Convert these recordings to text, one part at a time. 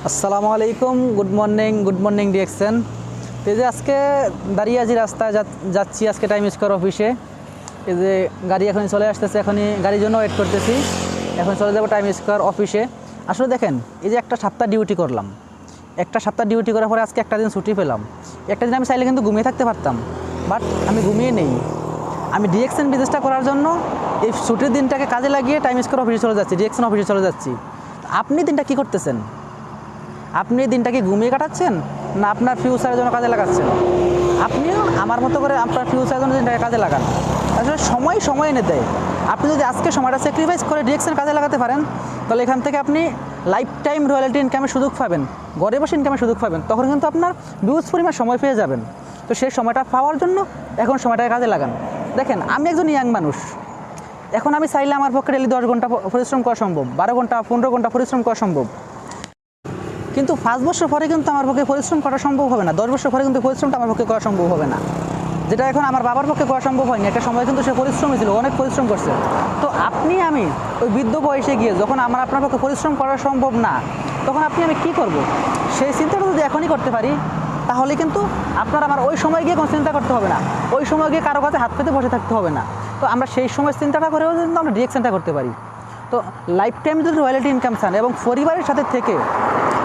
আসসালামু আলাইকুম, good morning DXN. তো এই যে আজকে দাঁড়িয়ে আছি রাস্তায় যাচ্ছি আজকে টাইম স্কোয়ার অফিসে। এই যে গাড়ি এখনই চলে আসতেছে, এখনই গাড়ির জন্য ওয়েট করতেছি। এখন চলে যাবো টাইম স্কোয়ার অফিসে। আসলে দেখেন, এই যে একটা সপ্তাহ ডিউটি করলাম, একটা সপ্তাহ ডিউটি করার পরে আজকে একটা দিন ছুটি পেলাম। একটা দিন আমি চাইলে কিন্তু ঘুমিয়ে থাকতে পারতাম, বাট আমি ঘুমিয়ে নেই। আমি ডিএক্সএন বিজনেসটা করার জন্য এই ছুটির দিনটাকে কাজে লাগিয়ে টাইম স্কোয়ার অফিসে চলে যাচ্ছি, ডিএক্সএন অফিসে চলে যাচ্ছি। আপনি দিনটা কী করতেছেন? আপনি দিনটা কি ঘুমিয়ে কাটাচ্ছেন, না আপনার ফিউচারের জন্য কাজে লাগাচ্ছেন? আপনিও আমার মতো করে আপনার ফিউচারের জন্য দিনটাকে কাজে লাগান। আসলে সময় এনে দেয়। আপনি যদি আজকে সময়টা স্যাক্রিফাইস করে ডিরেকশন কাজে লাগাতে পারেন, তাহলে এখান থেকে আপনি লাইফ টাইম রয়্যালটি ইনকামের সুযোগ পাবেন, ঘরে বসে ইনকামের সুযোগ পাবেন। তখন কিন্তু আপনার হিউজ পরিমাণ সময় পেয়ে যাবেন। তো সেই সময়টা পাওয়ার জন্য এখন সময়টাকে কাজে লাগান। দেখেন, আমি একজন ইয়াং মানুষ। এখন আমি চাইলে আমার পক্ষে ডেলি 10 ঘন্টা পরিশ্রম করা সম্ভব, 12 ঘন্টা 15 ঘন্টা পরিশ্রম করা সম্ভব। কিন্তু 5 বছর পরে কিন্তু আমার পক্ষে পরিশ্রম করা সম্ভব হবে না, 10 বছর পরে কিন্তু পরিশ্রমটা আমার পক্ষে করা সম্ভব হবে না। যেটা এখন আমার বাবার পক্ষে করা সম্ভব হয়নি, একটা সময় কিন্তু সে পরিশ্রমী ছিল, অনেক পরিশ্রম করছে। তো আমি ওই বৃদ্ধ বয়সে গিয়ে যখন আপনার পক্ষে পরিশ্রম করা সম্ভব না, তখন আমি কী করব? সেই চিন্তাটা যদি এখনই করতে পারি, তাহলে কিন্তু আপনার আমার ওই সময় গিয়ে কোনো চিন্তা করতে হবে না, ওই সময় গিয়ে কারো কাছে হাত পেতে বসে থাকতে হবে না। তো আমরা সেই সময় চিন্তাটা করেও কিন্তু আমরা ডিরেকশনটা করতে পারি। তো লাইফ টাইম যদি রয়্যালটি ইনকাম চান এবং পরিবারের সাথে থেকে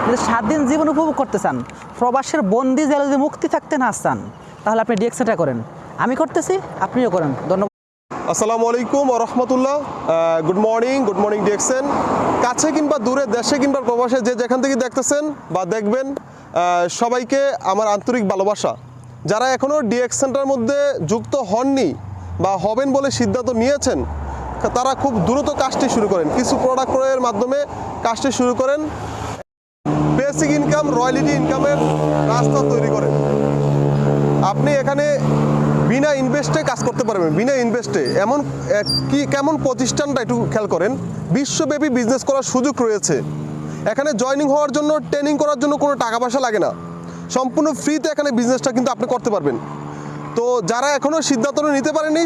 যদি 7 দিন জীবন উপভোগ করতে চান, প্রবাসের বন্দি জেলে যদি মুক্তি থাকতে না চান, তাহলে আপনি ডিরেকশনটা করেন। আমি করতেছি, আপনিও করেন। ধন্যবাদ। আসসালামু আলাইকুম ওয়া রাহমাতুল্লাহ। Good morning DXN. কাছে কিংবা দূরে, দেশে কিংবা প্রবাসে, যে যেখান থেকে দেখতেছেন বা দেখবেন, সবাইকে আমার আন্তরিক ভালোবাসা। যারা এখনও ডিএক্সএনটার মধ্যে যুক্ত হননি বা হবেন বলে সিদ্ধান্ত নিয়েছেন, তারা খুব দ্রুত কাজটি শুরু করেন। কিছু প্রোডাক্ট ক্রয়ের মাধ্যমে কাজটি শুরু করেন। বেসিক ইনকাম, রয়্যালিটি ইনকামের রাস্তা তৈরি করেন। আপনি এখানে বিনা ইনভেস্টে কাজ করতে পারবেন, বিনা ইনভেস্টে। কেমন প্রতিষ্ঠানটা একটু খেয়াল করেন। বিশ্বব্যাপী বিজনেস করার সুযোগ রয়েছে এখানে। জয়নিং হওয়ার জন্য, ট্রেনিং করার জন্য কোনো টাকা পয়সা লাগে না, সম্পূর্ণ ফ্রিতে এখানে বিজনেসটা কিন্তু আপনি করতে পারবেন। তো যারা এখনও সিদ্ধান্ত নিতে পারেনি,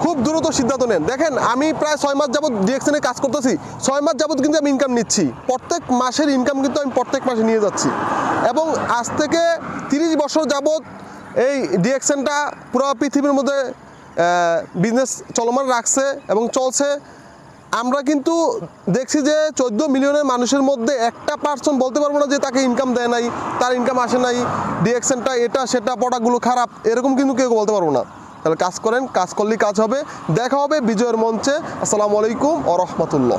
খুব দ্রুত সিদ্ধান্ত নেন। দেখেন, আমি প্রায় 6 মাস যাবৎ ডিরেকশনে কাজ করতেছি। 6 মাস যাবৎ কিন্তু আমি ইনকাম নিচ্ছি। প্রত্যেক মাসের ইনকাম কিন্তু আমি প্রত্যেক মাসে নিয়ে যাচ্ছি। এবং আজ থেকে 30 বছর যাবৎ এই ডিরেকশনটা পুরো পৃথিবীর মধ্যে বিজনেস চলমান রাখছে এবং চলছে। আমরা কিন্তু দেখছি যে 14 মিলিয়নের মানুষের মধ্যে 1% বলতে পারবো না যে তাকে ইনকাম দেয় নাই, তার ইনকাম আসে নাই, ডিরেকশনটা এটা সেটা, প্রোডাক্টগুলো খারাপ, এরকম কিন্তু কেউ বলতে পারবো না। তাহলে কাজ করেন, কাজ করলেই কাজ হবে। দেখা হবে বিজয়ের মঞ্চে। আসসালামু আলাইকুম ওয়া রাহমাতুল্লাহ।